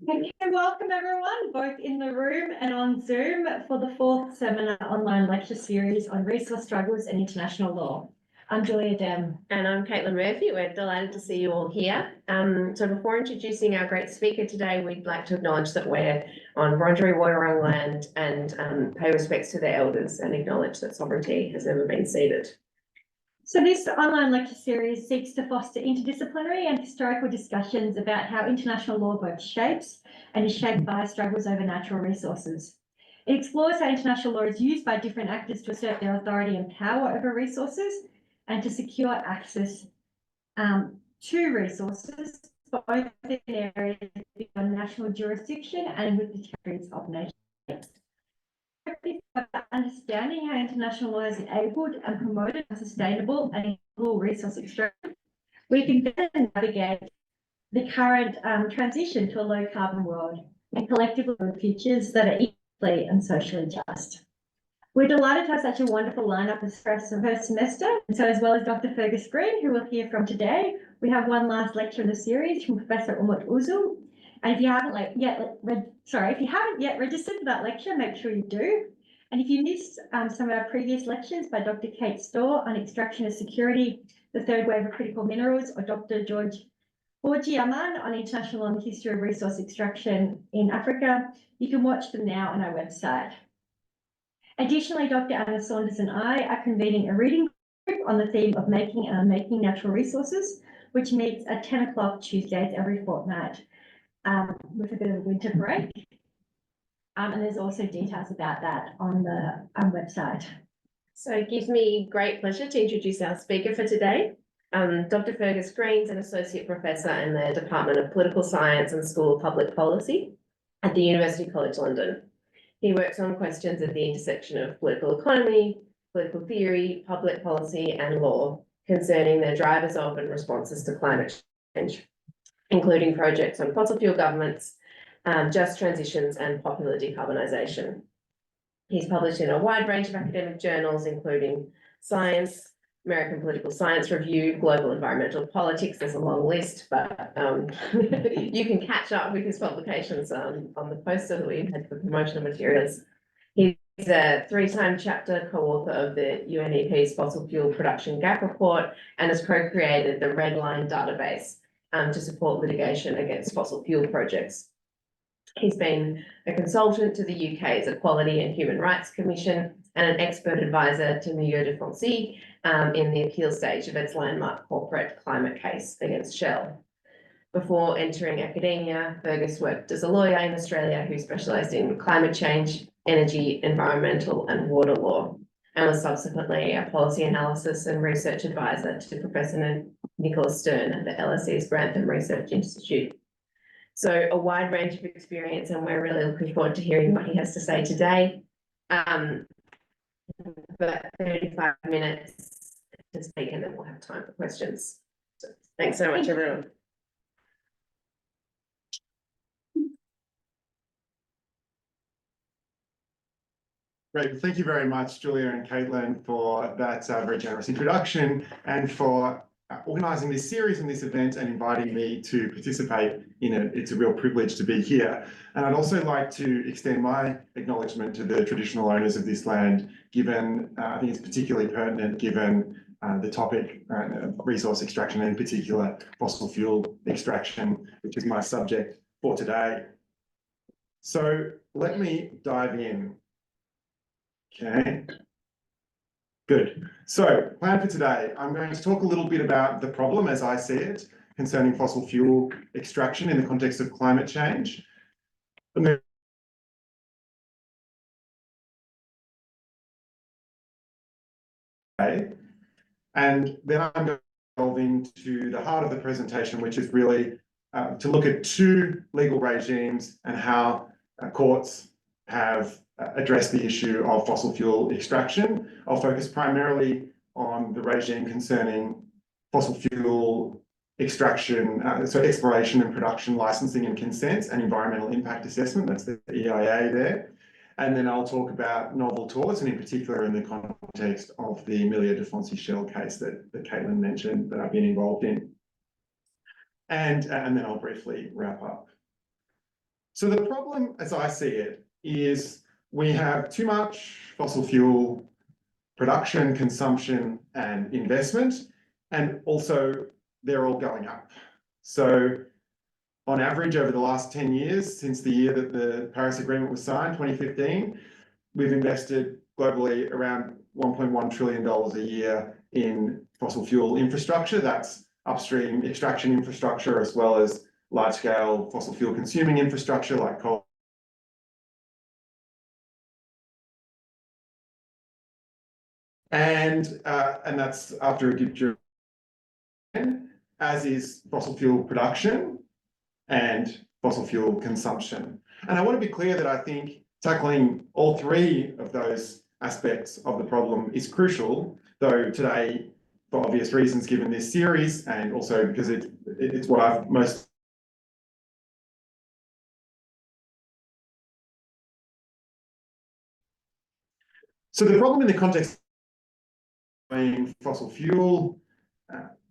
Okay, welcome everyone, both in the room and on Zoom for the fourth seminar online lecture series on resource struggles and international law. I'm Julia Dem. And I'm Caitlin Murphy. We're delighted to see you all here. So before introducing our great speaker today, we'd like to acknowledge that we're on Wurundjeri Woi-wurrung land and pay respects to their elders and acknowledge that sovereignty has never been ceded. So this online lecture series seeks to foster interdisciplinary and historical discussions about how international law both shapes and is shaped by struggles over natural resources. It explores how international law is used by different actors to assert their authority and power over resources and to secure access to resources, both in areas beyond national jurisdiction and with the territories of nations. Understanding how international law has enabled and promoted a sustainable and equitable resource extraction, we can better navigate the current transition to a low carbon world and collectively build futures that are equally and socially just. We're delighted to have such a wonderful lineup for our first semester. And so, as well as Dr. Fergus Green, who we'll hear from today, we have one last lecture in the series from Professor Umut Uzul. And if you haven't yet registered for that lecture, make sure you do. And if you missed some of our previous lectures by Dr. Kate Storr on extraction of security, the third wave of critical minerals, or Dr. George Borgiaman on international law and history of resource extraction in Africa, you can watch them now on our website. Additionally, Dr. Anna Saunders and I are convening a reading group on the theme of making and unmaking natural resources, which meets at 10 o'clock Tuesdays every fortnight with a bit of a winter break. And there's also details about that on the website. So it gives me great pleasure to introduce our speaker for today. Dr. Fergus Green is an associate professor in the Department of Political Science and School of Public Policy at the University College London. He works on questions at the intersection of political economy, political theory, public policy, and law concerning the drivers of and responses to climate change, including projects on fossil fuel governments, just transitions, and popular decarbonisation. He's published in a wide range of academic journals, including Science, American Political Science Review, Global Environmental Politics. There's a long list, but you can catch up with his publications on the poster that we had for promotional materials. He's a three-time chapter co-author of the UNEP's Fossil Fuel Production Gap Report and has co-created the Red Line database to support litigation against fossil fuel projects. He's been a consultant to the UK's Equality and Human Rights Commission and an expert advisor to Milieudefensie in the appeal stage of its landmark corporate climate case against Shell. Before entering academia, Fergus worked as a lawyer in Australia who specialised in climate change, energy, environmental and water law, and was subsequently a policy analysis and research advisor to Professor Nicholas Stern at the LSE's Grantham Research Institute. So a wide range of experience, and we're really looking forward to hearing what he has to say today. But 35 minutes to speak, and then we'll have time for questions. So thanks so much, everyone. Great. Thank you very much, Julia and Caitlin, for that very generous introduction and for organising this series and this event and inviting me to participate in it. It's a real privilege to be here. And I'd also like to extend my acknowledgement to the traditional owners of this land, given I think it's particularly pertinent given the topic, resource extraction, and in particular fossil fuel extraction, which is my subject for today. So let me dive in. Okay. Good. So, plan for today. I'm going to talk a little bit about the problem as I see it concerning fossil fuel extraction in the context of climate change. And then I'm going to delve into the heart of the presentation, which is really to look at two legal regimes and how courts have address the issue of fossil fuel extraction. I'll focus primarily on the regime concerning fossil fuel extraction, so exploration and production, licensing and consents, and environmental impact assessment. That's the EIA there. And then I'll talk about novel torts, and in particular in the context of the Milieudefensie Shell case that Caitlin mentioned that I've been involved in. And then I'll briefly wrap up. So the problem, as I see it, is we have too much fossil fuel production, consumption, and investment, and also they're all going up. So on average, over the last 10 years, since the year that the Paris Agreement was signed, 2015, we've invested globally around $1.1 trillion a year in fossil fuel infrastructure. That's upstream extraction infrastructure, as well as large-scale fossil fuel consuming infrastructure like coal. And that's after a dip during, as is fossil fuel production and fossil fuel consumption. And I want to be clear that I think tackling all three of those aspects of the problem is crucial, though today, for obvious reasons given this series, and also because it's what I've most So the problem in the context of fossil fuel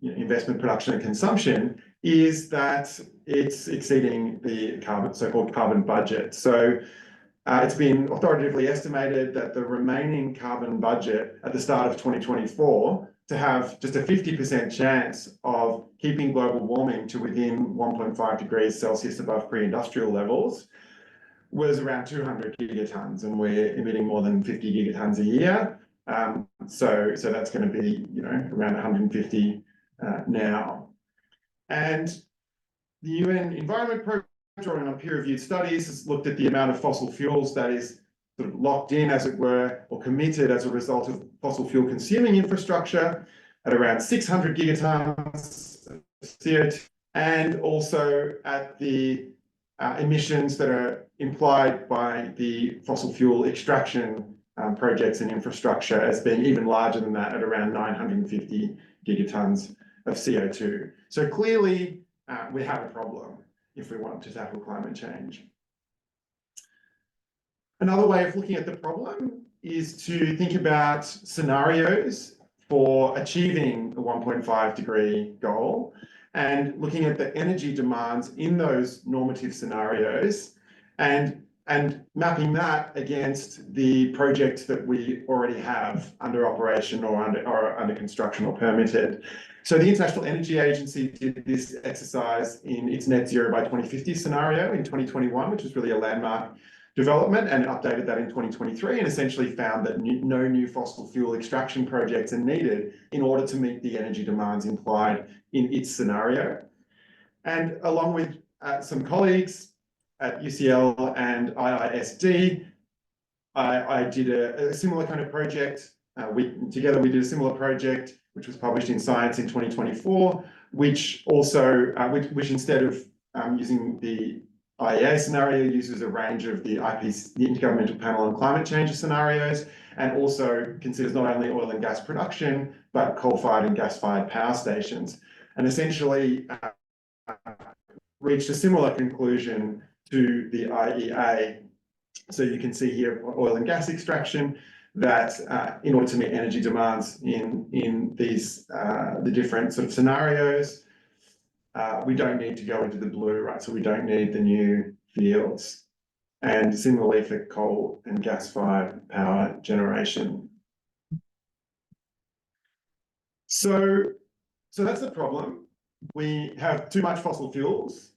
investment, production, and consumption is that it's exceeding the so-called carbon budget. So it's been authoritatively estimated that the remaining carbon budget at the start of 2024 to have just a 50% chance of keeping global warming to within 1.5 degrees Celsius above pre-industrial levels was around 200 gigatons, and we're emitting more than 50 gigatons a year. So that's going to be, around 150 now. And the UN Environment Programme, drawing on peer-reviewed studies, has looked at the amount of fossil fuels that is sort of locked in, as it were, or committed as a result of fossil fuel consuming infrastructure at around 600 gigatons of CO2, and also at the emissions that are implied by the fossil fuel extraction projects and infrastructure as being even larger than that, at around 950 gigatons of CO2. So clearly, we have a problem if we want to tackle climate change. Another way of looking at the problem is to think about scenarios for achieving the 1.5 degree goal, and looking at the energy demands in those normative scenarios and mapping that against the projects that we already have under operation or under construction or permitted. So the International Energy Agency did this exercise in its net zero by 2050 scenario in 2021, which was really a landmark development, and updated that in 2023, and essentially found that no new fossil fuel extraction projects are needed in order to meet the energy demands implied in its scenario. And along with some colleagues at UCL and IISD, I did a similar kind of project. Together we did a similar project, which was published in Science in 2024, which also, which instead of using the IEA scenario, uses a range of the IPCC, the Intergovernmental Panel on Climate Change scenarios, and also considers not only oil and gas production, but coal-fired and gas-fired power stations, and essentially reached a similar conclusion to the IEA. So you can see here oil and gas extraction, that in order to meet energy demands in these the different sort of scenarios, we don't need to go into the blue, right? So we don't need the new fields. And similarly for coal and gas-fired power generation. So that's the problem. We have too much fossil fuels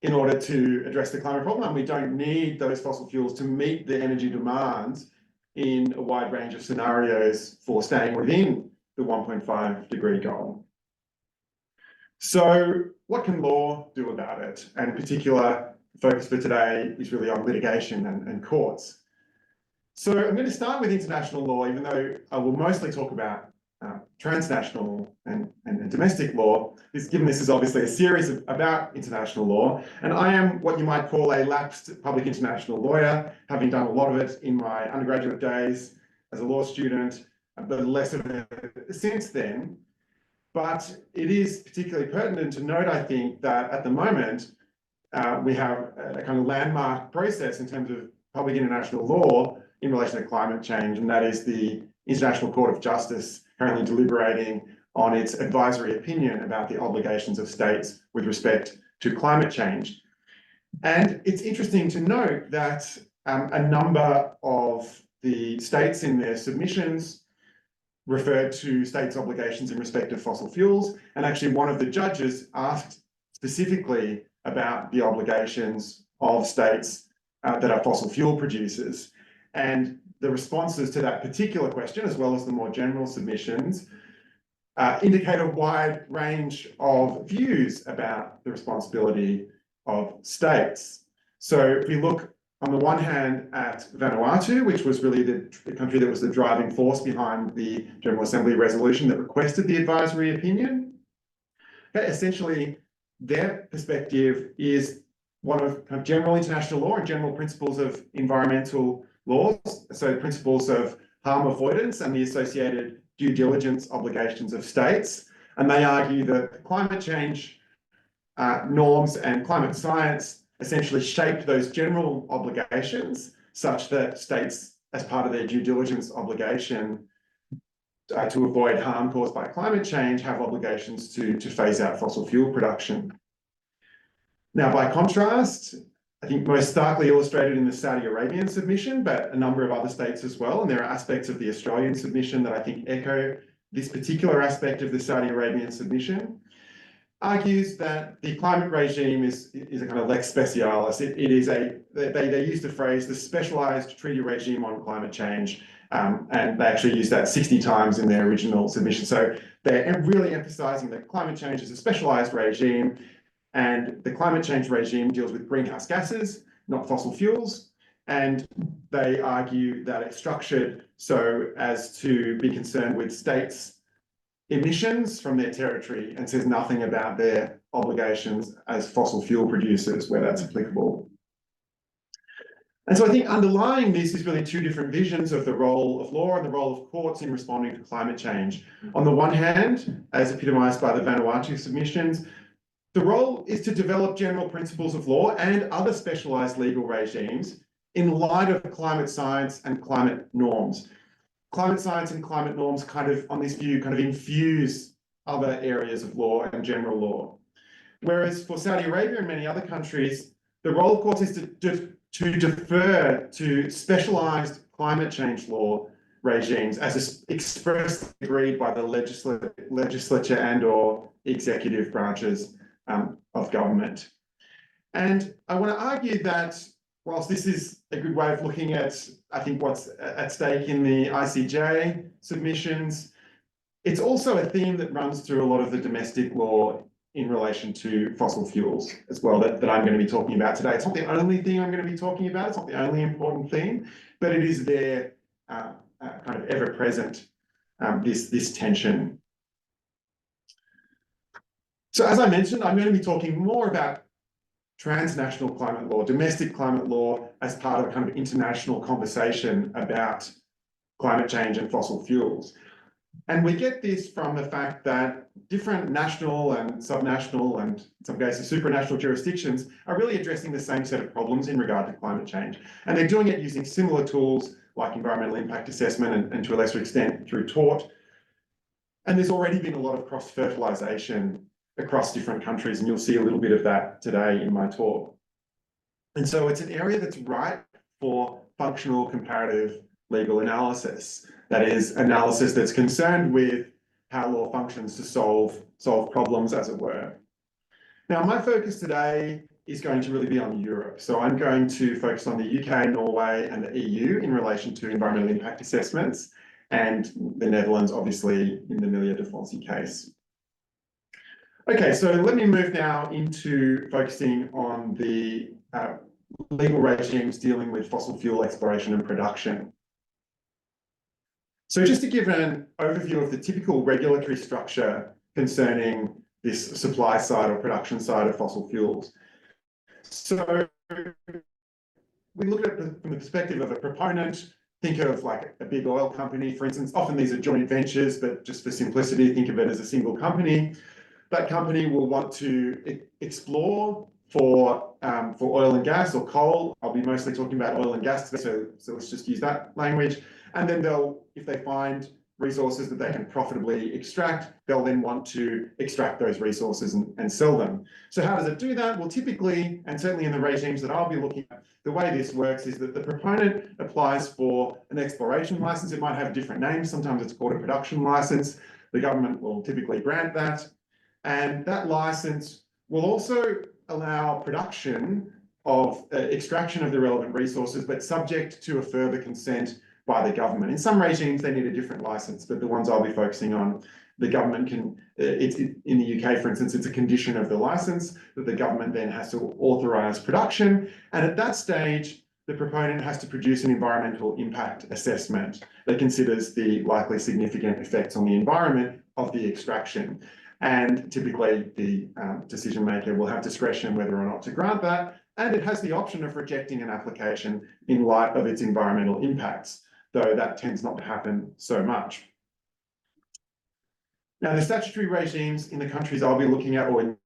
in order to address the climate problem, and we don't need those fossil fuels to meet the energy demands in a wide range of scenarios for staying within the 1.5 degree goal. So what can law do about it? And in particular, the focus for today is really on litigation and courts. So I'm going to start with international law, even though I will mostly talk about transnational and domestic law, given this is obviously a series about international law. And I am what you might call a lapsed public international lawyer, having done a lot of it in my undergraduate days as a law student, but less of it since then. But it is particularly pertinent to note, I think, that at the moment, we have a kind of landmark process in terms of public international law in relation to climate change, and that is the International Court of Justice currently deliberating on its advisory opinion about the obligations of states with respect to climate change. And it's interesting to note that a number of the states in their submissions referred to states' obligations in respect of fossil fuels. And actually one of the judges asked specifically about the obligations of states that are fossil fuel producers. And the responses to that particular question, as well as the more general submissions, indicate a wide range of views about the responsibility of states. So if we look on the one hand at Vanuatu, which was really the country that was the driving force behind the General Assembly resolution that requested the advisory opinion, essentially their perspective is one of kind of general international law and general principles of environmental laws, so principles of harm avoidance and the associated due diligence obligations of states. And they argue that climate change norms and climate science essentially shaped those general obligations such that states, as part of their due diligence obligation to avoid harm caused by climate change, have obligations to phase out fossil fuel production. Now, by contrast, I think most starkly illustrated in the Saudi Arabian submission, but a number of other states as well, and there are aspects of the Australian submission that I think echo this particular aspect of the Saudi Arabian submission, argues that the climate regime is a kind of lex specialis. It is they use the phrase, the specialized treaty regime on climate change, and they actually use that 60 times in their original submission. So they're really emphasizing that climate change is a specialized regime, and the climate change regime deals with greenhouse gases, not fossil fuels. And they argue that it's structured so as to be concerned with states' emissions from their territory and says nothing about their obligations as fossil fuel producers where that's applicable. And so I think underlying this is really two different visions of the role of law and the role of courts in responding to climate change. On the one hand, as epitomized by the Vanuatu submissions, the role is to develop general principles of law and other specialized legal regimes in light of climate science and climate norms. Climate science and climate norms kind of, on this view, kind of infuse other areas of law and general law. Whereas for Saudi Arabia and many other countries, the role, of course, is to defer to specialized climate change law regimes as expressly agreed by the legislature and or executive branches of government. And I want to argue that whilst this is a good way of looking at, I think, what's at stake in the ICJ submissions, it's also a theme that runs through a lot of the domestic law in relation to fossil fuels as well that I'm going to be talking about today. It's not the only thing I'm going to be talking about, it's not the only important theme, but it is there kind of ever present, this tension. So as I mentioned, I'm going to be talking more about transnational climate law, domestic climate law as part of a kind of international conversation about climate change and fossil fuels. And we get this from the fact that different national and subnational and in some cases supranational jurisdictions are really addressing the same set of problems in regard to climate change. And they're doing it using similar tools like environmental impact assessment and to a lesser extent through tort. And there's already been a lot of cross-fertilization across different countries, and you'll see a little bit of that today in my talk. And so it's an area that's ripe for functional comparative legal analysis. That is, analysis that's concerned with how law functions to solve problems, as it were. Now, my focus today is going to really be on Europe. So I'm going to focus on the UK, Norway, and the EU in relation to environmental impact assessments, and the Netherlands, obviously, in the Milieudefensie case. Okay, so let me move now into focusing on the legal regimes dealing with fossil fuel exploration and production. So just to give an overview of the typical regulatory structure concerning this supply side or production side of fossil fuels. So we look at it from the perspective of a proponent. Think of like a big oil company, for instance. Often these are joint ventures, but just for simplicity, think of it as a single company. That company will want to explore for oil and gas or coal. I'll be mostly talking about oil and gas today, so let's just use that language. And then they'll, if they find resources that they can profitably extract, they'll then want to extract those resources and sell them. So how does it do that? Well, typically, and certainly in the regimes that I'll be looking at, the way this works is that the proponent applies for an exploration license. It might have different names. Sometimes it's called a production license. The government will typically grant that. And that license will also allow production of extraction of the relevant resources, but subject to a further consent by the government. In some regimes, they need a different license, but the ones I'll be focusing on, the government can, in the UK, for instance, it's a condition of the license that the government then has to authorize production. And at that stage, the proponent has to produce an environmental impact assessment that considers the likely significant effects on the environment of the extraction. And typically the decision maker will have discretion whether or not to grant that. And it has the option of rejecting an application in light of its environmental impacts, though that tends not to happen so much. Now, the statutory regimes in the countries I'll be looking at, or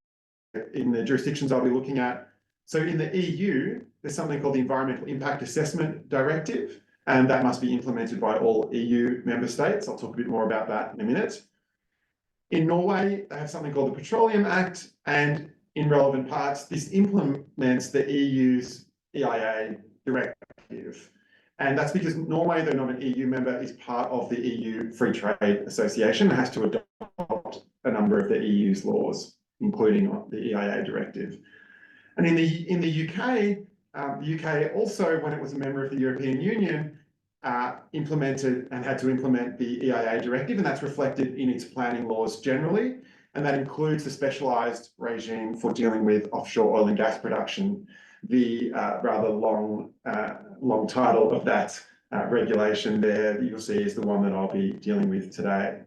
in the jurisdictions I'll be looking at. So in the EU, there's something called the Environmental Impact Assessment Directive, and that must be implemented by all EU member states. I'll talk a bit more about that in a minute. In Norway, they have something called the Petroleum Act, and in relevant parts, this implements the EU's EIA directive. And that's because Norway, though not an EU member, is part of the EU Free Trade Association and has to adopt a number of the EU's laws, including the EIA directive. And in the UK also, when it was a member of the European Union, implemented and had to implement the EIA directive, and that's reflected in its planning laws generally. And that includes the specialised regime for dealing with offshore oil and gas production. The rather long title of that regulation there that you'll see is the one that I'll be dealing with today.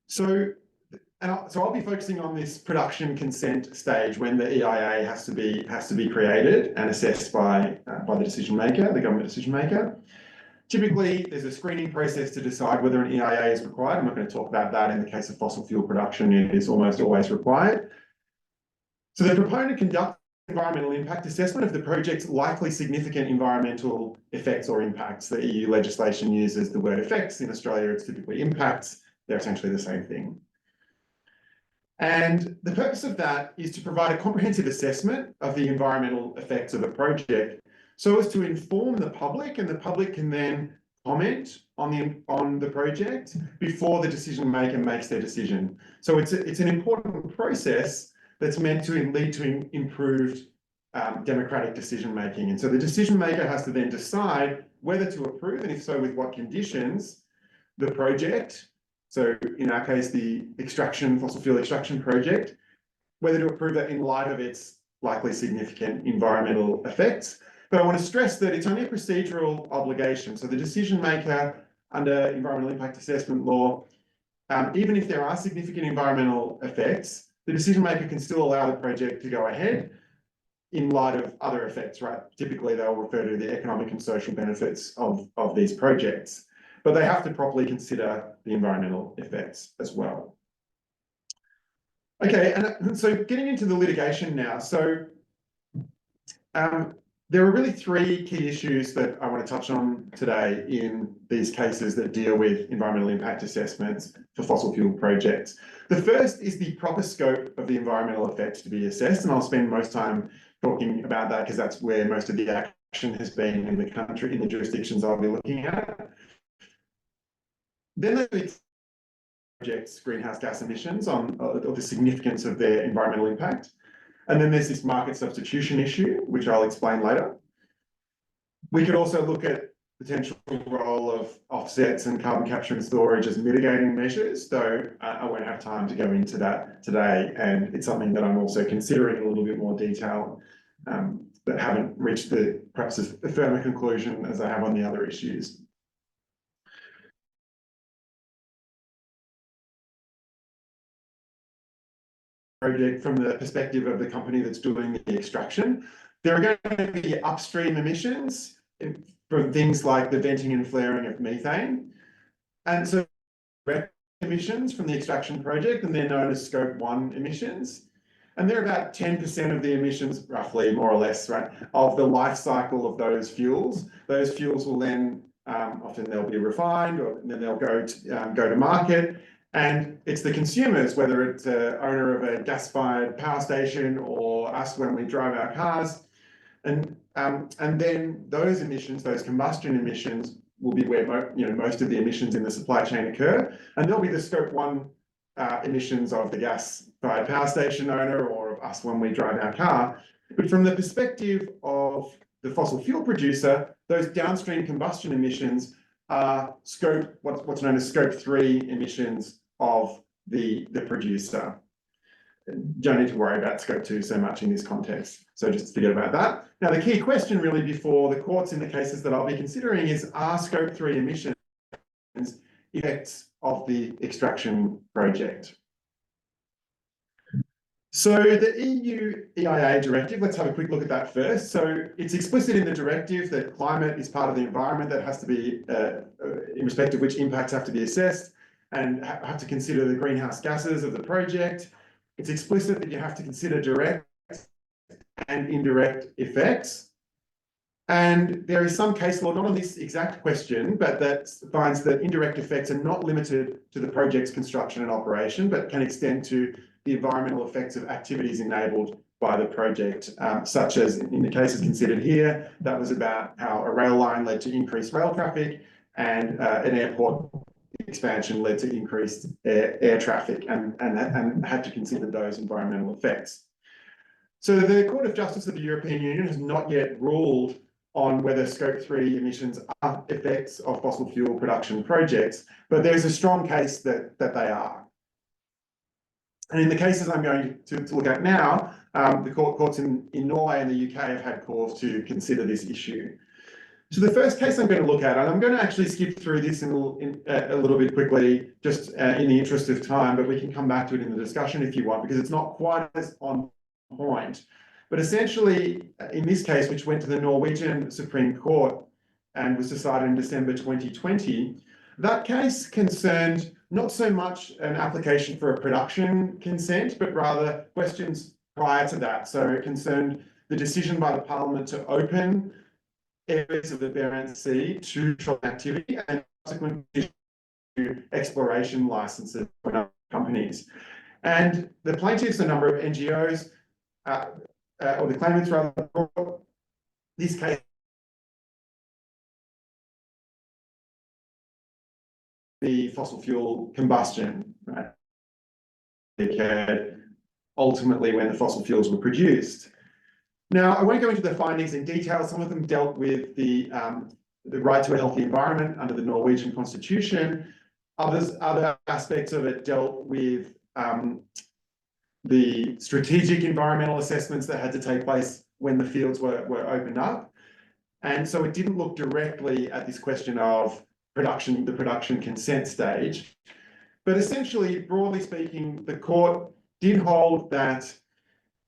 So I'll be focusing on this production consent stage when the EIA has to be created and assessed by the decision maker, the government decision maker. Typically, there's a screening process to decide whether an EIA is required. I'm not going to talk about that. In the case of fossil fuel production, it is almost always required. So the proponent conducts environmental impact assessment of the project's likely significant environmental effects or impacts. The EU legislation uses the word effects. In Australia, it's typically impacts. They're essentially the same thing. And the purpose of that is to provide a comprehensive assessment of the environmental effects of a project so as to inform the public, and the public can then comment on the project before the decision maker makes their decision. So it's an important process that's meant to lead to improved democratic decision making. And so the decision maker has to then decide whether to approve, and if so, with what conditions, the project. So in our case, the fossil fuel extraction project, whether to approve that in light of its likely significant environmental effects. But I want to stress that it's only a procedural obligation. So the decision maker under environmental impact assessment law, even if there are significant environmental effects, the decision maker can still allow the project to go ahead in light of other effects, right? Typically, they'll refer to the economic and social benefits of these projects, but they have to properly consider the environmental effects as well. Okay, and so getting into the litigation now. So there are really three key issues that I want to touch on today in these cases that deal with environmental impact assessments for fossil fuel projects. The first is the proper scope of the environmental effects to be assessed, and I'll spend most time talking about that because that's where most of the action has been in the country, in the jurisdictions I'll be looking at. Then there's projects' greenhouse gas emissions or the significance of their environmental impact. And then there's this market substitution issue, which I'll explain later. We could also look at potential role of offsets and carbon capture and storage as mitigating measures, though I won't have time to go into that today. And it's something that I'm also considering in a little bit more detail, but haven't reached perhaps a firmer conclusion as I have on the other issues. Project from the perspective of the company that's doing the extraction. There are going to be upstream emissions from things like the venting and flaring of methane. And so direct emissions from the extraction project, and they're known as scope 1 emissions. And they're about 10% of the emissions, roughly, more or less, right, of the life cycle of those fuels. Those fuels will then Often they'll be refined, or then they'll go to market. And it's the consumers, whether it's a owner of a gas-fired power station or us when we drive our cars. And then those emissions, those combustion emissions, will be where most of the emissions in the supply chain occur. And there'll be the scope 1 emissions of the gas-fired power station owner or of us when we drive our car. But from the perspective of the fossil fuel producer, those downstream combustion emissions are what's known as scope 3 emissions of the producer. Don't need to worry about scope 2 so much in this context. So just forget about that. Now, the key question really before the courts in the cases that I'll be considering is, are scope 3 emissions effects of the extraction project? So the EU EIA directive, let's have a quick look at that first. So it's explicit in the directive that climate is part of the environment that has to be, in respect of which impacts have to be assessed and have to consider the greenhouse gases of the project. It's explicit that you have to consider direct and indirect effects. And there is some case law, not on this exact question, but that finds that indirect effects are not limited to the project's construction and operation, but can extend to the environmental effects of activities enabled by the project, such as in the cases considered here, that was about how a rail line led to increased rail traffic and an airport expansion led to increased air traffic and had to consider those environmental effects. So the Court of Justice of the European Union has not yet ruled on whether scope 3 emissions are effects of fossil fuel production projects, but there's a strong case that they are. And in the cases I'm going to look at now, the courts in Norway and the UK have had cause to consider this issue. So the first case I'm going to look at, and I'm going to actually skip through this in a little bit quickly, just in the interest of time, but we can come back to it in the discussion if you want, because it's not quite as on point. But essentially, in this case, which went to the Norwegian Supreme Court and was decided in December 2020, that case concerned not so much an application for a production consent, but rather questions prior to that. So it concerned the decision by the Parliament to open areas of the Barents Sea to petroleum activity and subsequently to exploration licenses for companies. And the plaintiffs, a number of NGOs, or the claimants rather, this case, the fossil fuel combustion, right, occurred ultimately when the fossil fuels were produced. Now, I won't go into the findings in detail. Some of them dealt with the right to a healthy environment under the Norwegian constitution. Other aspects of it dealt with the strategic environmental assessments that had to take place when the fields were opened up. And so it didn't look directly at this question of the production consent stage. But essentially, broadly speaking, the court did hold that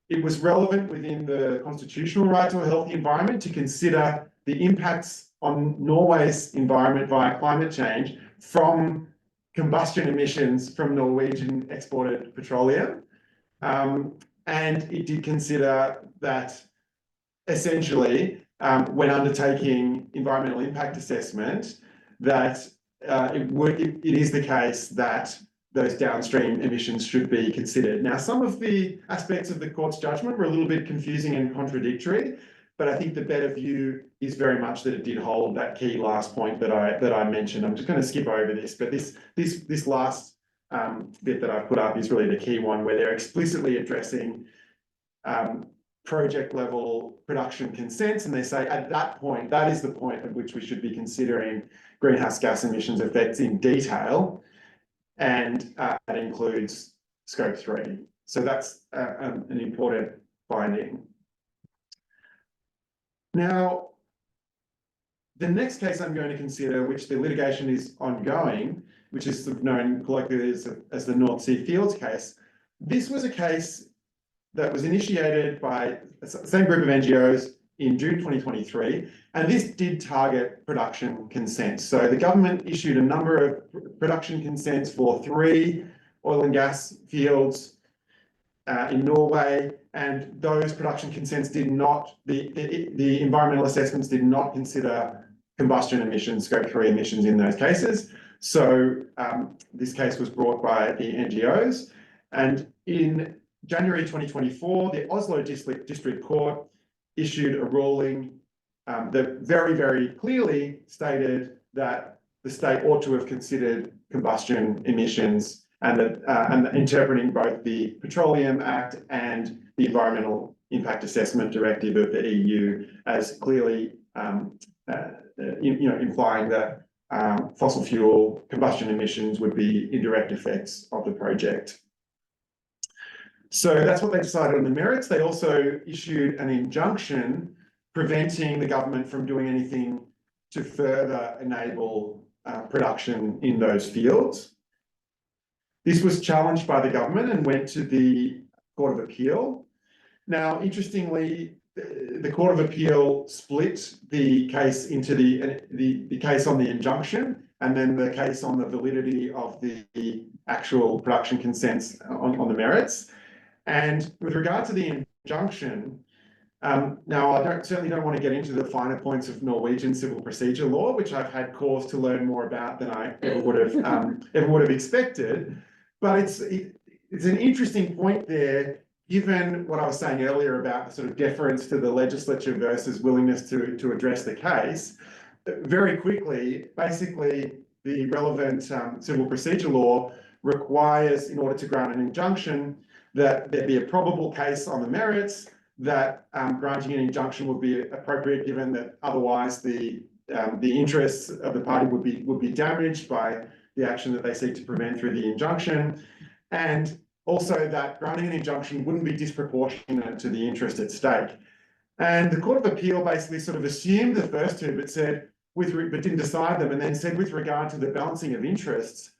it was relevant within the constitutional right to a healthy environment to consider the impacts on Norway's environment via climate change from combustion emissions from Norwegian exported petroleum. And it did consider that essentially, when undertaking environmental impact assessment, that it is the case that those downstream emissions should be considered. Now, some of the aspects of the court's judgment were a little bit confusing and contradictory, but I think the better view is very much that it did hold that key last point that I mentioned. I'm just going to skip over this, but this last bit that I've put up is really the key one, where they're explicitly addressing project level production consents, and they say at that point, that is the point at which we should be considering greenhouse gas emissions effects in detail, and that includes scope 3. So that's an important finding. Now, the next case I'm going to consider, which the litigation is ongoing, which is known colloquially as the North Sea Fields case, this was a case that was initiated by the same group of NGOs in June 2023, and this did target production consents. So the government issued a number of production consents for 3 oil and gas fields in Norway, and those production consents did not, the environmental assessments did not consider combustion emissions, scope 3 emissions in those cases. So this case was brought by the NGOs, and in January 2024, the Oslo District Court issued a ruling that very, very clearly stated that the state ought to have considered combustion emissions and interpreting both the Petroleum Act and the Environmental Impact Assessment Directive of the EU as clearly, implying that fossil fuel combustion emissions would be indirect effects of the project. So that's what they decided on the merits. They also issued an injunction preventing the government from doing anything to further enable production in those fields. This was challenged by the government and went to the Court of Appeal. Now, interestingly, the Court of Appeal split the case into the case on the injunction and then the case on the validity of the actual production consents on the merits. And with regard to the injunction, now I certainly don't want to get into the finer points of Norwegian civil procedure law, which I've had cause to learn more about than I ever would have expected. But it's an interesting point there, given what I was saying earlier about the sort of deference to the legislature versus willingness to address the case. Very quickly, basically, the relevant civil procedure law requires, in order to grant an injunction, that there be a probable case on the merits, that granting an injunction would be appropriate, given that otherwise the interests of the party would be damaged by the action that they seek to prevent through the injunction, and also that granting an injunction wouldn't be disproportionate to the interest at stake. And the Court of Appeal basically sort of assumed the first two, but didn't decide them, and then said with regard to the balancing of interests,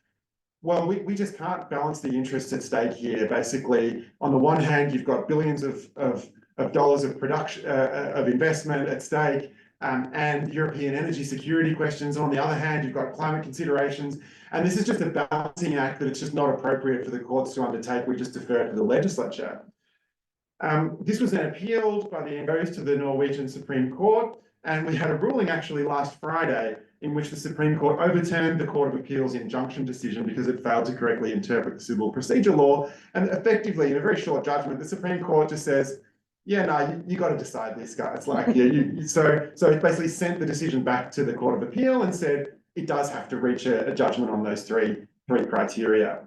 well, we just can't balance the interests at stake here. Basically, on the one hand, you've got billions of dollars of production of investment at stake, and European energy security questions. On the other hand, you've got climate considerations, and this is just a balancing act that it's just not appropriate for the courts to undertake. We just defer to the legislature. This was then appealed by the NGOs to the Norwegian Supreme Court, and we had a ruling actually last Friday in which the Supreme Court overturned the Court of Appeal's injunction decision because it failed to correctly interpret the civil procedure law. And effectively, in a very short judgment, the Supreme Court just says, yeah, no, you got to decide this, guys. Like, yeah, so it basically sent the decision back to the Court of Appeal and said it does have to reach a judgment on those three criteria.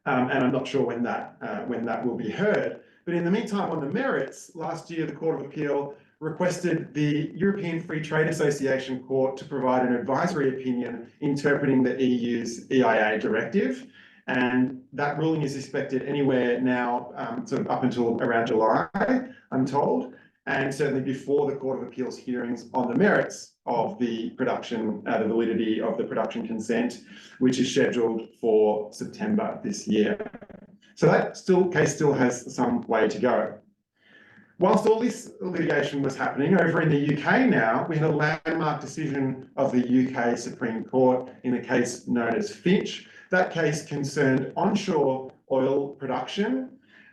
And I'm not sure when that will be heard. But in the meantime, on the merits, last year the Court of Appeal requested the European Free Trade Association Court to provide an advisory opinion interpreting the EU's EIA directive. And that ruling is expected anywhere now, sort of up until around July, I'm told, and certainly before the Court of Appeal's hearings on the merits of the production, the validity of the production consent, which is scheduled for September this year. So that case still has some way to go. Whilst all this litigation was happening, over in the UK now, we had a landmark decision of the UK Supreme Court in a case known as Finch. That case concerned onshore oil production,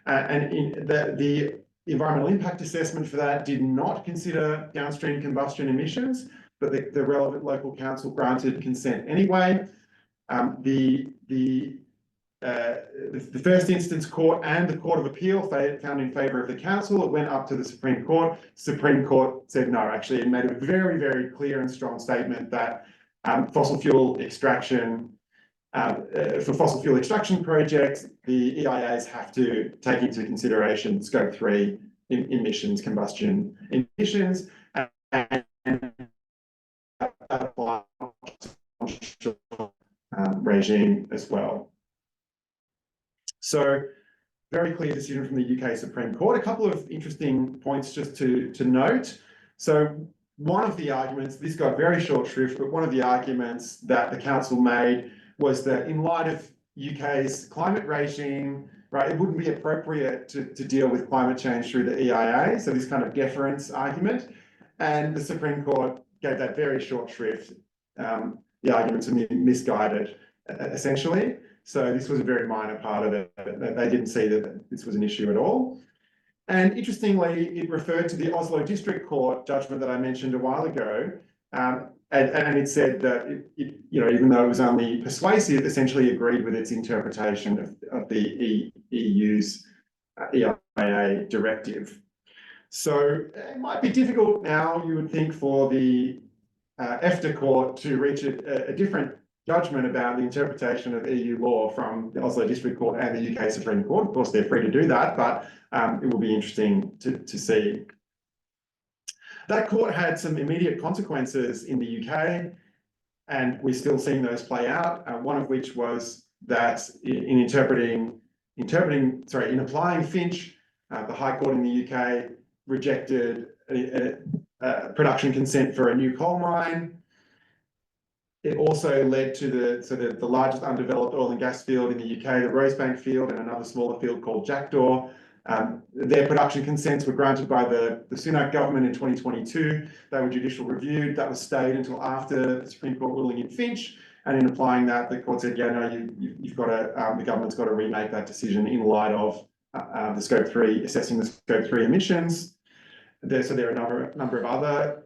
and the environmental impact assessment for that did not consider downstream combustion emissions, but the relevant local council granted consent anyway. The first instance court and the Court of Appeal found in favour of the council. It went up to the Supreme Court. Supreme Court said no, actually. It made a very, very clear and strong statement that fossil fuel extraction, for fossil fuel extraction projects, the EIAs have to take into consideration scope 3 emissions, combustion emissions, and apply regime as well. So, very clear decision from the UK Supreme Court. A couple of interesting points just to note. So, one of the arguments, this got very short shrift, but one of the arguments that the council made was that in light of UK's climate regime, right, it wouldn't be appropriate to deal with climate change through the EIA, so this kind of deference argument. And the Supreme Court gave that very short shrift. The arguments are misguided, essentially. So this was a very minor part of it. They didn't see that this was an issue at all. And interestingly, it referred to the Oslo District Court judgment that I mentioned a while ago, And it said that even though it was only persuasive, essentially agreed with its interpretation of the EU's EIA directive. So it might be difficult now, you would think, for the EFTA court to reach a different judgment about the interpretation of EU law from the Oslo District Court and the UK Supreme Court. Of course, they're free to do that, but it will be interesting to see. That court had some immediate consequences in the UK, and we're still seeing those play out. One of which was that in applying Finch, the High Court in the UK rejected production consent for a new coal mine. It also led to the largest undeveloped oil and gas field in the UK, the Rosebank field, and another smaller field called Jackdaw. Their production consents were granted by the Sunak government in 2022. They were judicial reviewed. That was stayed until after the Supreme Court ruling in Finch. And in applying that, the court said, yeah, no, you've got to, the government's got to remake that decision in light of the Scope 3, assessing the Scope 3 emissions. So there are a number of other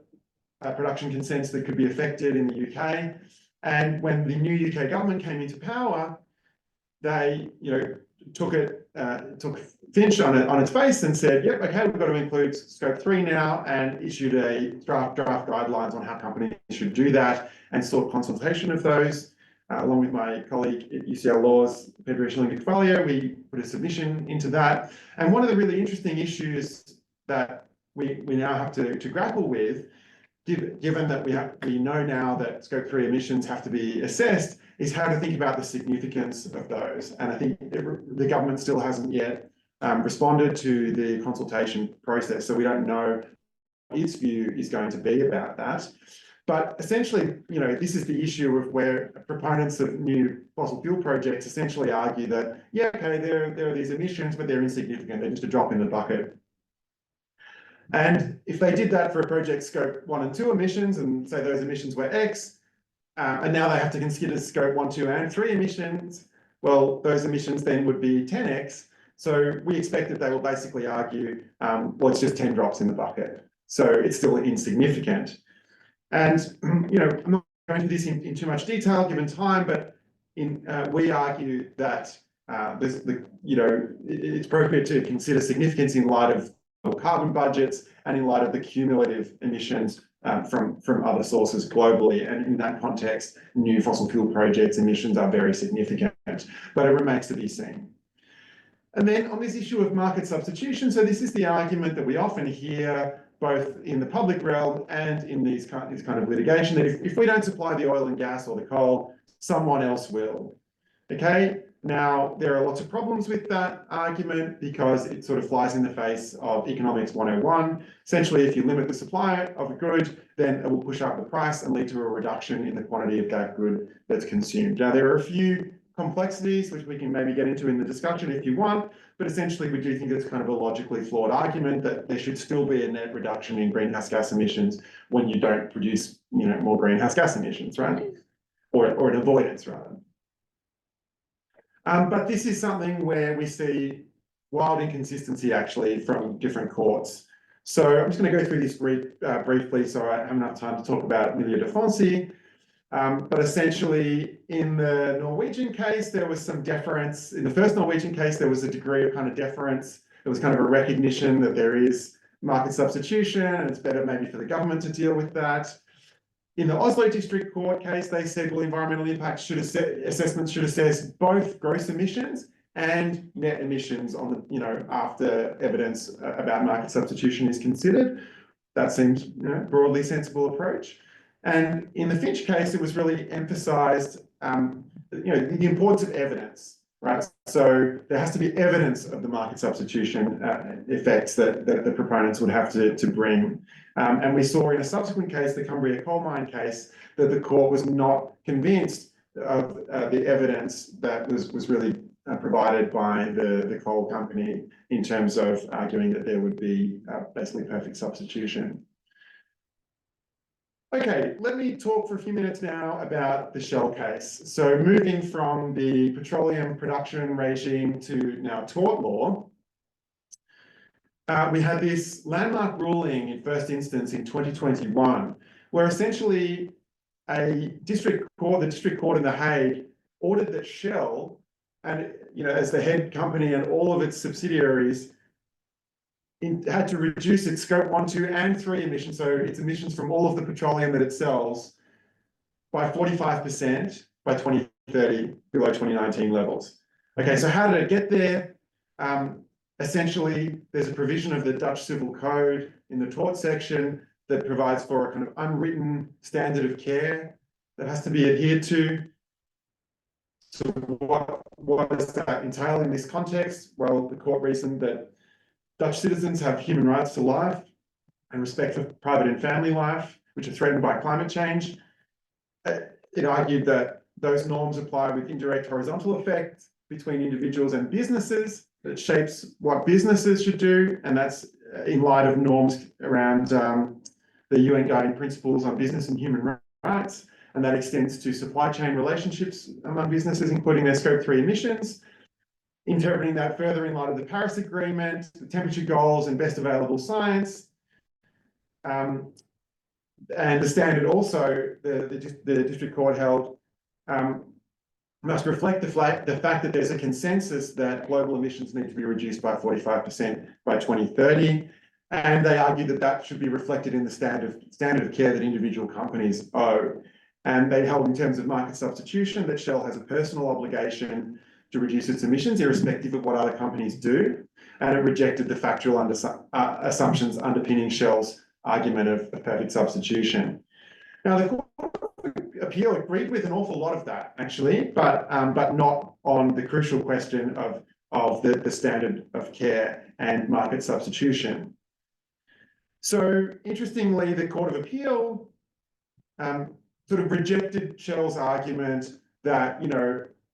production consents that could be affected in the UK. And when the new UK government came into power, they, took Finch on its face and said, yep, okay, we've got to include Scope 3 now, and issued a draft guidelines on how companies should do that, and sought consultation of those. Along with my colleague at UCL Law's, Pedro Schilling-Fallier, we put a submission into that. And one of the really interesting issues that we now have to grapple with, given that we know now that Scope 3 emissions have to be assessed, is how to think about the significance of those. And I think the government still hasn't yet responded to the consultation process, so we don't know what its view is going to be about that. But essentially, this is the issue of where proponents of new fossil fuel projects essentially argue that, yeah, okay, there are these emissions, but they're insignificant. They're just a drop in the bucket. And if they did that for a project Scope 1 and 2 emissions, and say those emissions were X, and now they have to consider Scope 1, 2, and 3 emissions, well, those emissions then would be 10X. So we expect that they will basically argue, well, it's just 10 drops in the bucket. So it's still insignificant. And, I'm not going into this in too much detail given time, but we argue that it's appropriate to consider significance in light of carbon budgets and in light of the cumulative emissions from other sources globally. And in that context, new fossil fuel projects emissions are very significant, but it remains to be seen. And then on this issue of market substitution, so this is the argument that we often hear both in the public realm and in this kind of litigation, that if we don't supply the oil and gas or the coal, someone else will. Okay, now there are lots of problems with that argument because it sort of flies in the face of economics 101. Essentially, if you limit the supply of a good, then it will push up the price and lead to a reduction in the quantity of that good that's consumed. Now, there are a few complexities which we can maybe get into in the discussion if you want, but essentially we do think it's kind of a logically flawed argument that there should still be a net reduction in greenhouse gas emissions when you don't produce, more greenhouse gas emissions, right? Or an avoidance rather. But this is something where we see wild inconsistency actually from different courts. So I'm just going to go through this briefly so I have enough time to talk about Milieudefensie. But essentially, in the Norwegian case, there was some deference. In the first Norwegian case, there was a degree of kind of deference. There was kind of a recognition that there is market substitution, and it's better maybe for the government to deal with that. In the Oslo District Court case, they said, well, environmental impact assessments should assess both gross emissions and net emissions on the, after evidence about market substitution is considered. That seems broadly sensible approach. And in the Finch case, it was really emphasised, the importance of evidence, right? So there has to be evidence of the market substitution effects that the proponents would have to bring. And we saw in a subsequent case, the Cumbria coal mine case, that the court was not convinced of the evidence that was really provided by the coal company in terms of arguing that there would be basically perfect substitution. Okay, let me talk for a few minutes now about the Shell case. So moving from the petroleum production regime to now tort law, we had this landmark ruling in first instance in 2021, where essentially the district court in The Hague ordered that Shell, and as the head company and all of its subsidiaries, had to reduce its scope 1, 2, and 3 emissions, so its emissions from all of the petroleum that it sells, by 45% by 2030, below 2019 levels. Okay, so how did it get there? Essentially, there's a provision of the Dutch Civil Code in the tort section that provides for a kind of unwritten standard of care that has to be adhered to. So what does that entail in this context? Well, the court reasoned that Dutch citizens have human rights to life and respect for private and family life, which are threatened by climate change. It argued that those norms apply with indirect horizontal effect between individuals and businesses, that shapes what businesses should do, and that's in light of norms around the UN Guiding Principles on Business and Human Rights, and that extends to supply chain relationships among businesses, including their scope 3 emissions. Interpreting that further in light of the Paris Agreement, the temperature goals, and best available science. And the standard also, the district court held, must reflect the fact that there's a consensus that global emissions need to be reduced by 45% by 2030. And they argued that that should be reflected in the standard of care that individual companies owe. And they held in terms of market substitution that Shell has a personal obligation to reduce its emissions, irrespective of what other companies do. And it rejected the factual assumptions underpinning Shell's argument of perfect substitution. Now, the Court of Appeal agreed with an awful lot of that, actually, but not on the crucial question of the standard of care and market substitution. So, interestingly, the Court of Appeal sort of rejected Shell's argument that,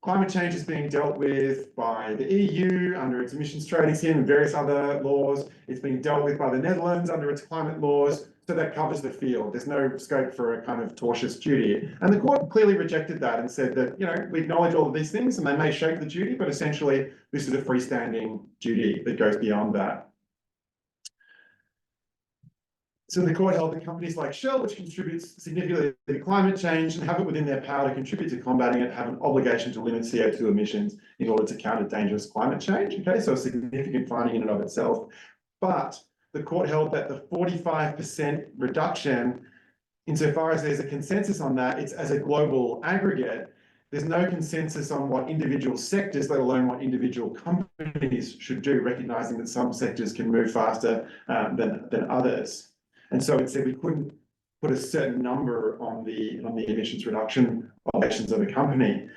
climate change is being dealt with by the EU under its emissions trading scheme and various other laws. It's being dealt with by the Netherlands under its climate laws. So that covers the field. There's no scope for a kind of tortious duty. And the court clearly rejected that and said that, we acknowledge all of these things and they may shape the duty, but essentially this is a freestanding duty that goes beyond that. So the court held that companies like Shell, which contributes significantly to climate change and have it within their power to contribute to combating it, have an obligation to limit CO2 emissions in order to counter dangerous climate change. Okay, so a significant finding in and of itself. But the court held that the 45% reduction, insofar as there's a consensus on that, it's as a global aggregate. There's no consensus on what individual sectors, let alone what individual companies should do, recognizing that some sectors can move faster than others. And so it said we couldn't put a certain number on the emissions reduction obligations of a company.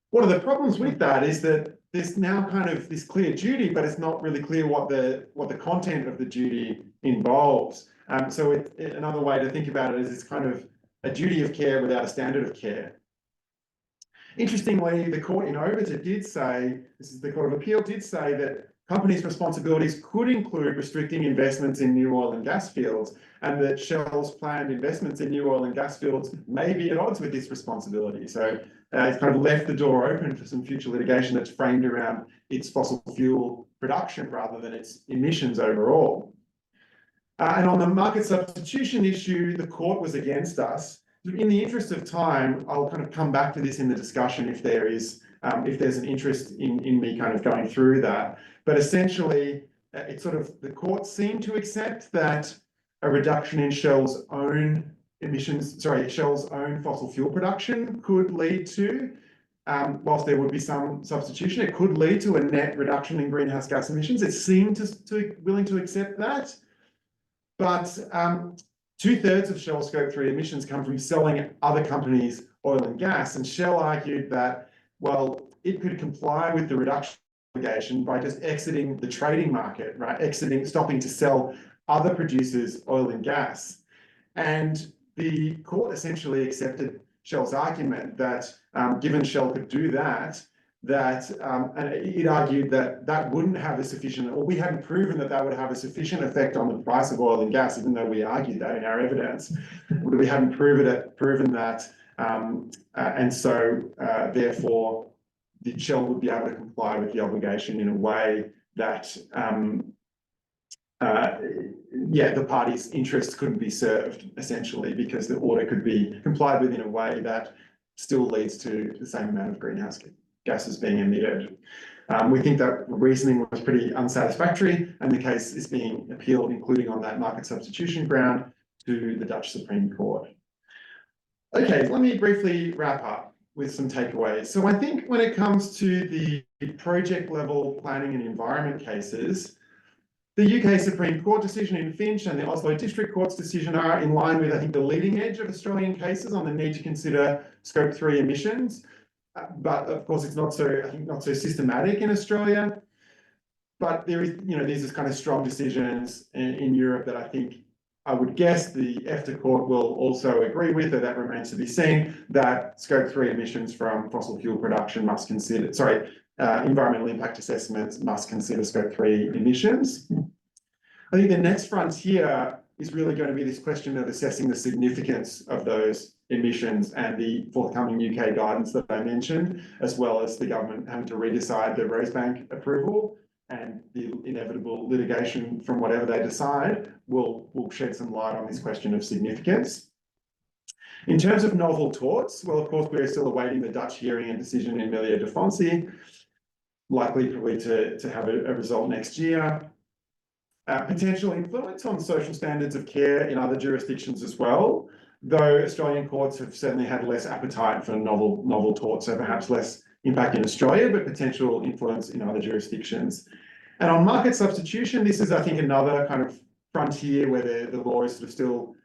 One of the problems with that is that there's now kind of this clear duty, but it's not really clear what the content of the duty involves. So another way to think about it is it's kind of a duty of care without a standard of care. Interestingly, the court in Overton did say, this is the Court of Appeal, did say that companies' responsibilities could include restricting investments in new oil and gas fields, and that Shell's planned investments in new oil and gas fields may be at odds with this responsibility. So it's kind of left the door open for some future litigation that's framed around its fossil fuel production rather than its emissions overall. And on the market substitution issue, the court was against us. In the interest of time, I'll kind of come back to this in the discussion if there's an interest in me kind of going through that. But essentially, the court seemed to accept that a reduction in Shell's own fossil fuel production could lead to, whilst there would be some substitution, it could lead to a net reduction in greenhouse gas emissions. It seemed to willing to accept that. But 2/3 of Shell Scope 3 emissions come from selling other companies oil and gas. And Shell argued that, well, it could comply with the reduction obligation by just exiting the trading market, right? Stopping to sell other producers oil and gas. And the court essentially accepted Shell's argument that given Shell could do that, and it argued that that wouldn't have a sufficient, or we hadn't proven that that would have a sufficient effect on the price of oil and gas, even though we argued that in our evidence. We hadn't proven that, and so therefore, the Shell would be able to comply with the obligation in a way that yeah, the party's interests couldn't be served essentially because the order could be complied with in a way that still leads to the same amount of greenhouse gases being emitted. We think that reasoning was pretty unsatisfactory and the case is being appealed, including on that market substitution ground, to the Dutch Supreme Court. Okay, let me briefly wrap up with some takeaways. So I think when it comes to the project level planning and environment cases, the UK Supreme Court decision in Finch and the Oslo District Court's decision are in line with, I think, the leading edge of Australian cases on the need to consider Scope 3 emissions. But of course, it's not so, I think, not so systematic in Australia. But there is, these are kind of strong decisions in Europe that I think I would guess the EFTA court will also agree with, or that remains to be seen, that Scope 3 emissions from fossil fuel production must consider, environmental impact assessments must consider Scope 3 emissions. I think the next frontier is really going to be this question of assessing the significance of those emissions and the forthcoming UK guidance that I mentioned, as well as the government having to redecide the Rosebank approval, and the inevitable litigation from whatever they decide will shed some light on this question of significance. In terms of novel torts, well, of course, we're still awaiting the Dutch hearing and decision in Milieudefensie, likely probably to have a result next year. Potential influence on social standards of care in other jurisdictions as well, though Australian courts have certainly had less appetite for novel torts, so perhaps less impact in Australia, but potential influence in other jurisdictions. And on market substitution, this is, I think, another kind of frontier where the law is sort of still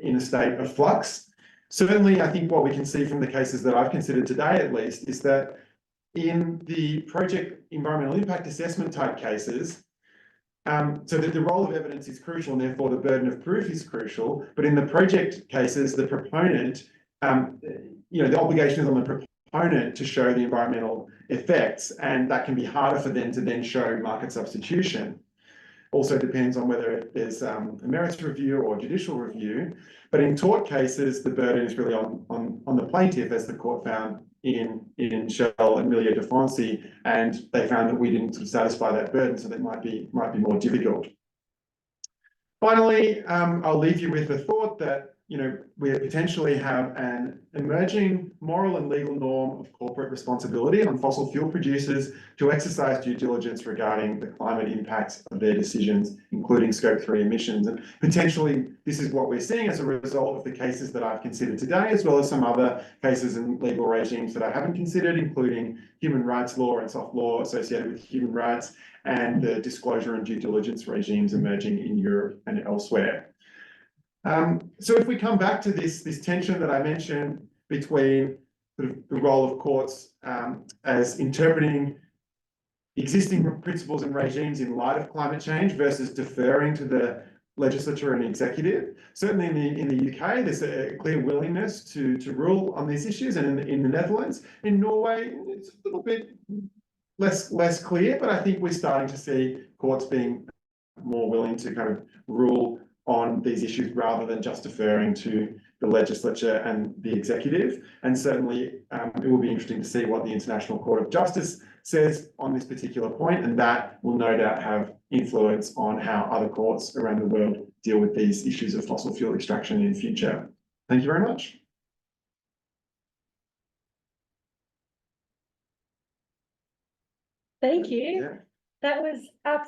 in a state of flux. Certainly, I think what we can see from the cases that I've considered today, at least, is that in the project environmental impact assessment type cases, so that the role of evidence is crucial and therefore the burden of proof is crucial. But in the project cases, the proponent, the obligation is on the proponent to show the environmental effects, and that can be harder for them to then show market substitution. Also depends on whether there's a merits review or judicial review. But in tort cases, the burden is really on the plaintiff, as the court found in Shell and Milieudefensie, and they found that we didn't sort of satisfy that burden, so that might be more difficult. Finally, I'll leave you with the thought that we potentially have an emerging moral and legal norm of corporate responsibility on fossil fuel producers to exercise due diligence regarding the climate impacts of their decisions, including Scope 3 emissions. And potentially, this is what we're seeing as a result of the cases that I've considered today, as well as some other cases and legal regimes that I haven't considered, including human rights law and soft law associated with human rights, and the disclosure and due diligence regimes emerging in Europe and elsewhere. So if we come back to this tension that I mentioned between sort of the role of courts as interpreting existing principles and regimes in light of climate change versus deferring to the legislature and executive, certainly in the UK, there's a clear willingness to rule on these issues, and in the Netherlands. In Norway, it's a little bit less clear, but I think we're starting to see courts being more willing to kind of rule on these issues rather than just deferring to the legislature and the executive. And certainly it will be interesting to see what the International Court of Justice says on this particular point, and that will no doubt have influence on how other courts around the world deal with these issues of fossil fuel extraction in future. Thank you very much. Thank you. Yeah. That was absolutely